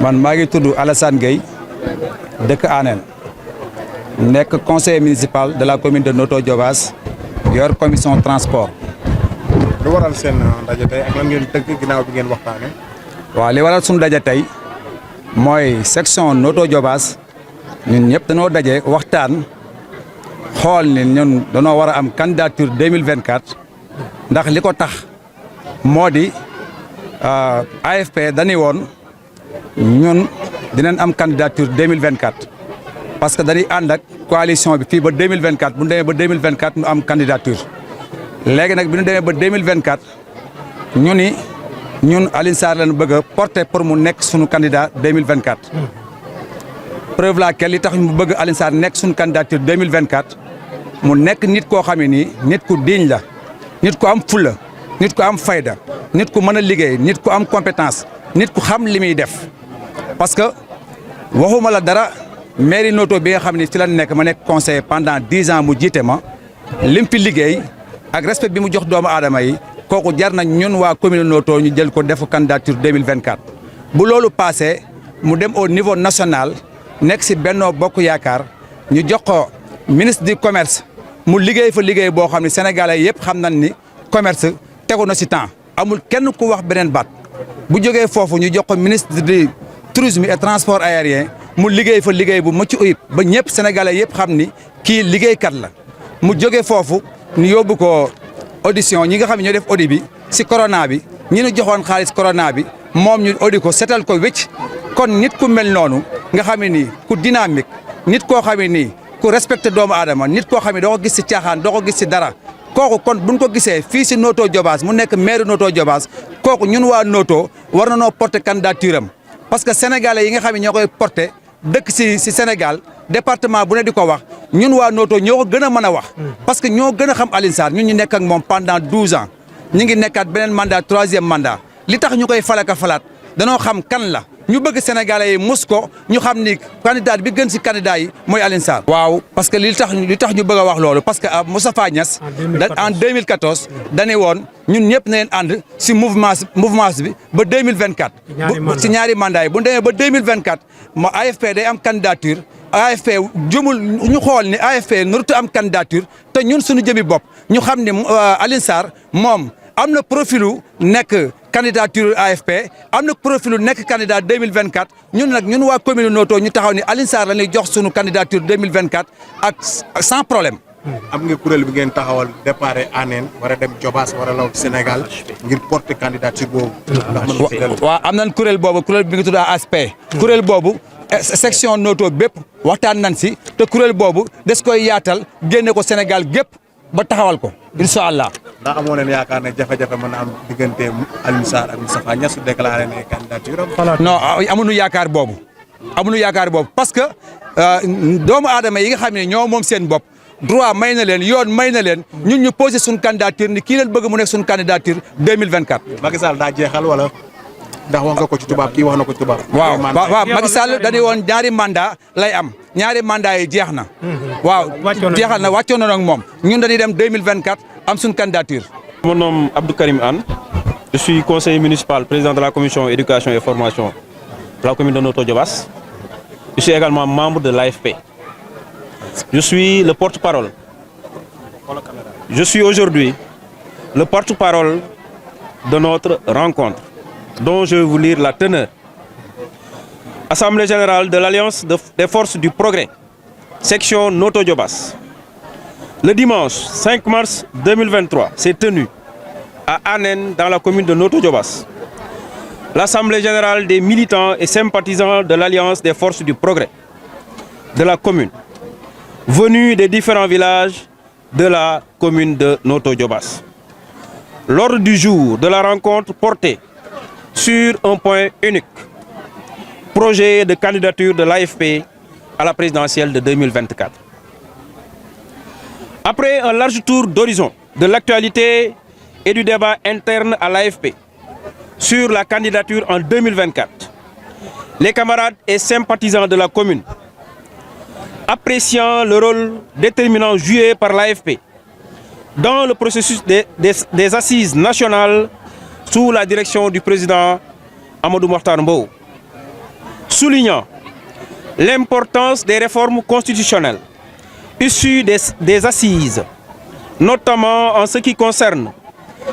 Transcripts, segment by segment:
man maa ngi tudd Alassane Gueye dëkk Anen nekk conseiller municipal de la commune de Notto Diobass yor commission transport. lu waral seen ndaje tey ak lan ngeen tënk ginnaaw bi ngeen waxtaanee. waaw li waral suñu daje tey mooy section Notto Diobass ñun ñëpp dañoo daje waxtaan xool ni ñun dañoo war a am candidature 2024 ndax li ko tax moo di AFP dañuy woon ñun dinañ am candidature 2024 parce que dañuy ànd ak coalition bi fii ba 2024 bu ñu demee ba 2024 ñu am candidature léegi nag bi ñu demee ba 2024 ñu ni ñun Alioune Sarr lañu bëgg a porter pour mu nekk suñu candidat 2024. preuve laquelle li tax ñu bëgg Alioune Sarr nekk suñu candidature 2024 mu nekk nit koo xam ne nii nit ku digne la nit ku am fulla nit ku am fayda nit ku mën a liggéey nit ku am compétence nit ku xam li muy def parce que waxuma la dara mairie Notto bi nga xam ne fi la nekk ma nekk conseiller pendant 10 ans mu jiite ma lim fi liggéey ak respect bi mu jox doomu aadama yi kooku jar na ñun waa commune Notto ñu jël ko defu candidature 2024. bu loolu passé mu dem au niveau national nekk si Benno Bokk Yaakaar ñu jox ko ministre du commerce mu liggéey fa liggéey boo xam ne sénégalais yëpp xam nañ ni commerce tegu na si temps amul kenn ku wax beneen baat bu jógee foofu ñu jox ko ministre du tourisme et transport aérien mu liggéey fa liggéey bu mucc ayib ba ñëpp sénégalais yëpp xam ni kii liggéeykat la mu jógee foofu ñu yóbbu ko audition ñi nga xam ne ñoo def audit bi si corona bi ñi ñu joxoon xaalis corona bi moom ñu audit ko setal ko wécc kon nit ku mel noonu nga xam ne nii ku dynamique nit koo xam ne nii ku respecté doomu aadama nit koo xam ne doo ko gis si caaxaan doo ko gis si dara kooku kon buñ ko gisee fii si Notto Diobass mu nekk maire Notto Diobass kooku ñun waa Notto war na noo porter candidature am parce que sénégalais yi nga xam ne ñoo koy porter dëkk si Sénégal département bu ne di ko wax ñun waa Notto ñoo ko gën a mën a wax. parce que ñoo gën a xam Alioune Sarr ñun ñu nekk ak moom pendant 12 ans ñu ngi nekkaat beneen mandat 3e mandat li tax ñu koy falaka falaat danoo xam kan la. ñu bëgg sénégalais yi mus ko ñu xam ni candidat bi gën si candidat yi mooy Alioune Sarr. waaw parce que li tax ñu bëgg a wax loolu parce que Moustapha Niasse en 2014 dañu woon ñun ñëpp na leen ànd si mouvement bi ba 2024. si ñaari mandat yi bu ñu demee ba 2024 ma AFP day am candidature AFP jumul ñu xool ni AFP narut am candidature te ñun suñu jëmi bopp ñu xam ne Alioune Sarr moom am na profilu nekk candidature AFP am na profilu nekk candidat 2024 ñun nag ñun waa commune Notto ñu taxaw ni Alioune Sarr la ñuy jox sunu candidature 2024 ak sans problème. am nga kuréel bi ngeen taxawal départ Anen war a dem Diobass war a law Sénégal ngir porter candidature boobu. waaw am nañ kuréel boobu kuréel bi nga tudd ASP. kuréel boobu section Notto bépp waxtaan nañ si te kuréel boobu des koy yaatal génne ko Sénégal gépp ba taxawal ko incha allah. ndax amoo leen yaakaar ne jafe-jafe mën na am diggante Alioune Sarr ak Moustapha Niasse su déclaré ne candidature am. non amuñu yaakaar boobu. amuñu yaakaar boobu parce que doomu aadama yi nga xam ne ñoo moom seen bopp droit may na leen yoon may na leen ñun ñu posé suñu candidature ni kii leen bëgg mu nekk suñu candidature 2024. Macky Sall daa jeexal wala ndax wax nga ko ci tubaab kii wax na ko ci tubaab. waaw Macky Sall dañuy woon ñaari mandat lay am ñaari mandat yi jeex na. waaw jeexal na wàccoon na nag moom ñun dañuy dem 2024 am suñu candidature. Mon nom est Abdou Karim Anne. Je suis conseiller municipal, président de la commission éducation et formation de la commune de Notto Diobass. Je suis également membre de l'AFP. Je suis le porte-parole. Je suis aujourd'hui le porte-parole de notre rencontre, dont je vais vous lire la teneur. Assemblée générale de l'Alliance des forces du progrès, section Notto Diobass. Le dimanche 5 mars 2023 s'est tenue à Anen, dans la commune de Notto Diobass, l'Assemblée générale des militants et sympathisants de l'Alliance des forces du progrès de la commune, venus des différents villages de la commune de Notto Diobass. L'ordre du jour de la rencontre portait sur un point unique, projet de candidature de l'AFP à la présidentielle de 2024. Après un large tour d'horizon de l'actualité et du débat interne à l'AFP sur la candidature en 2024, les camarades et sympathisants de la commune, appréciant le rôle déterminant joué par l'AFP dans le processus des assises nationales sous la direction du président Amadou Mahtar Mbow, soulignant l'importance des réformes constitutionnelles issues des assises, notamment en ce qui concerne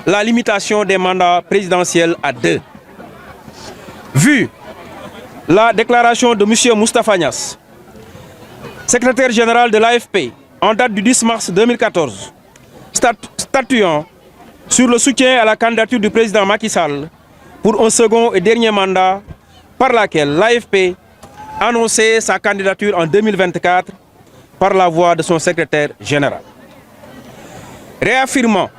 la limitation des mandats présidentiels à 2. Vu la déclaration de M. Moustapha Niasse, secrétaire général de l'AFP, en date du 10 mars 2014, statuant sur le soutien à la candidature du président Macky Sall pour un second et dernier mandat, par laquelle l'AFP annonçait sa candidature en 2024 par la voix de son secrétaire général. Réaffirmant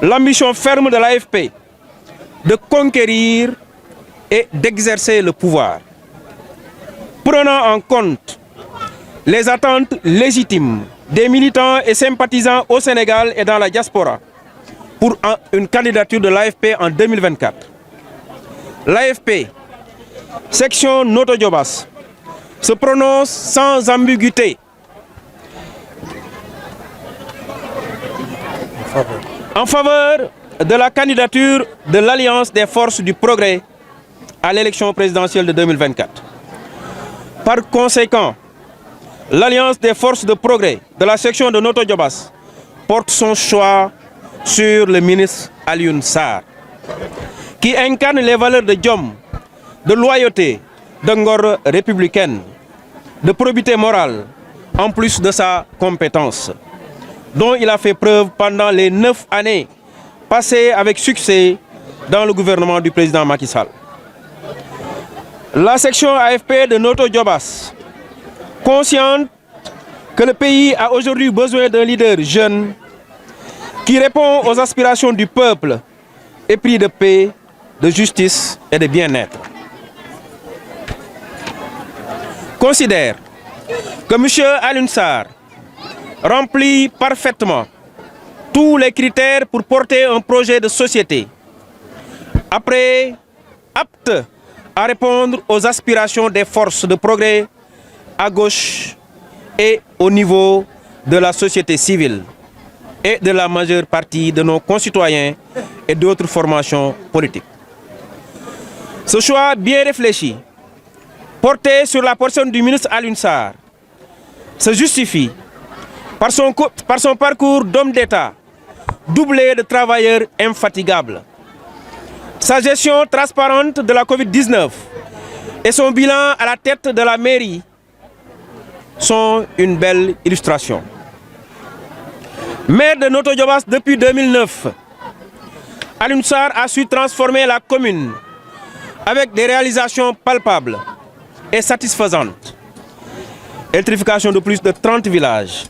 l'ambition ferme de l'AFP de conquérir et d'exercer le pouvoir, prenant en compte les attentes légitimes des militants et sympathisants au Sénégal et dans la diaspora pour une candidature de l'AFP en 2024. L'AFP, section Noto Diobass, se prononce sans ambiguïté en faveur de la candidature de l'Alliance des forces du progrès à l'élection présidentielle de 2024. Par conséquent, l'Alliance des forces de progrès de la section de Noto Diobass porte son choix sur le ministre Alioune Sarr, qui incarne les valeurs de Diom, de loyauté, de ngor républicaine, de probité morale, en plus de sa compétence, dont il a fait preuve pendant les 9 années passées avec succès dans le gouvernement du président Macky Sall. La section AFP de Noto Diobass, consciente que le pays a aujourd'hui besoin d'un leader jeune qui répond aux aspirations du peuple, épris de paix, de justice et de bien-être, considère que M. Alioune Sarr remplit parfaitement tous les critères pour porter un projet de société apte à répondre aux aspirations des forces de progrès à gauche et au niveau de la société civile et de la majeure partie de nos concitoyens et d'autres formations politiques. Ce choix bien réfléchi, porté sur la personne du ministre Alioune Sarr, se justifie par son parcours d'homme d'État, doublé de travailleurs infatigables. Sa gestion transparente de la Covid-19 et son bilan à la tête de la mairie sont une belle illustration. Maire de Noto Diobass depuis 2009, Alioune Sarr a su transformer la commune avec des réalisations palpables et satisfaisantes. Électrification de plus de 30 villages,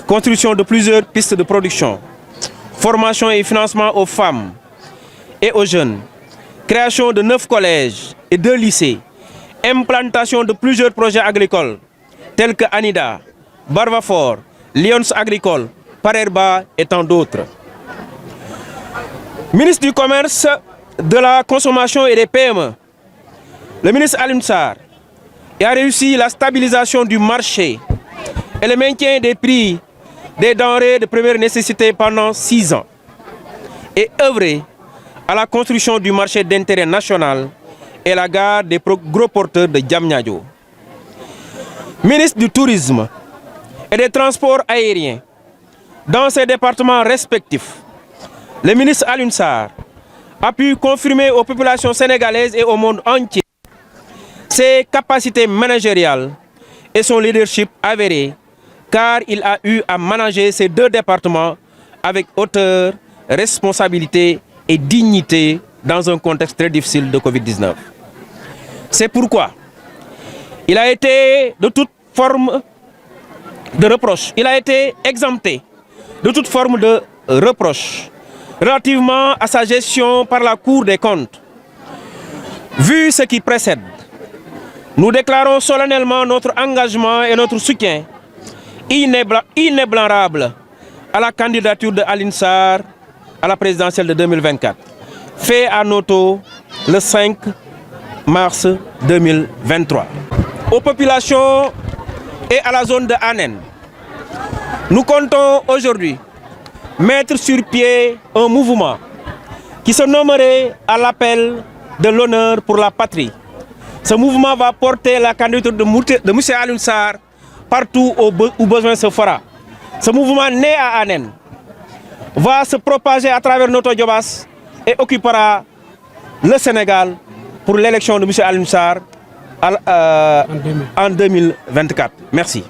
construction de plusieurs pistes de production, formation et financement aux femmes et aux jeunes, création de 9 collèges et 2 lycées, implantation de plusieurs projets agricoles tels que Anida, Barvafort, Lions Agricole, Parerba et tant d'autres. Ministre du Commerce, de la Consommation et des PME, le ministre Alioune Sarr a réussi la stabilisation du marché et le maintien des prix des denrées de première nécessité pendant 6 ans et œuvré à la construction du marché d'intérêt national et la gare des gros porteurs de Diamniadio. Ministre du Tourisme et des Transports aériens, dans ses départements respectifs, le ministre Alioune Sarr a pu confirmer aux populations sénégalaises et au monde entier ses capacités managériales et son leadership avéré, car il a eu à manager ces 2 départements avec hauteur, responsabilité et dignité dans un contexte très difficile de Covid-19. C'est pourquoi il a été de toute forme de reproche, il a été exempté de toute forme de reproche relativement à sa gestion par la Cour des comptes. Vu ce qui précède, nous déclarons solennellement notre engagement et notre soutien inébranlable à la candidature de Alioune Sarr à la présidentielle de 2024, fait à Noto le 5 mars 2023. Aux populations et à la zone de Anen, nous comptons aujourd'hui mettre sur pied un mouvement qui se nommerait à l'appel de l'honneur pour la patrie, Ce mouvement va porter la candidature de M. Alioune Sarr partout où besoin se fera. Ce mouvement né à Anen va se propager à travers Noto Diobass et occupera le Sénégal pour l'élection de M. Alioune Sarr en 2024. Merci.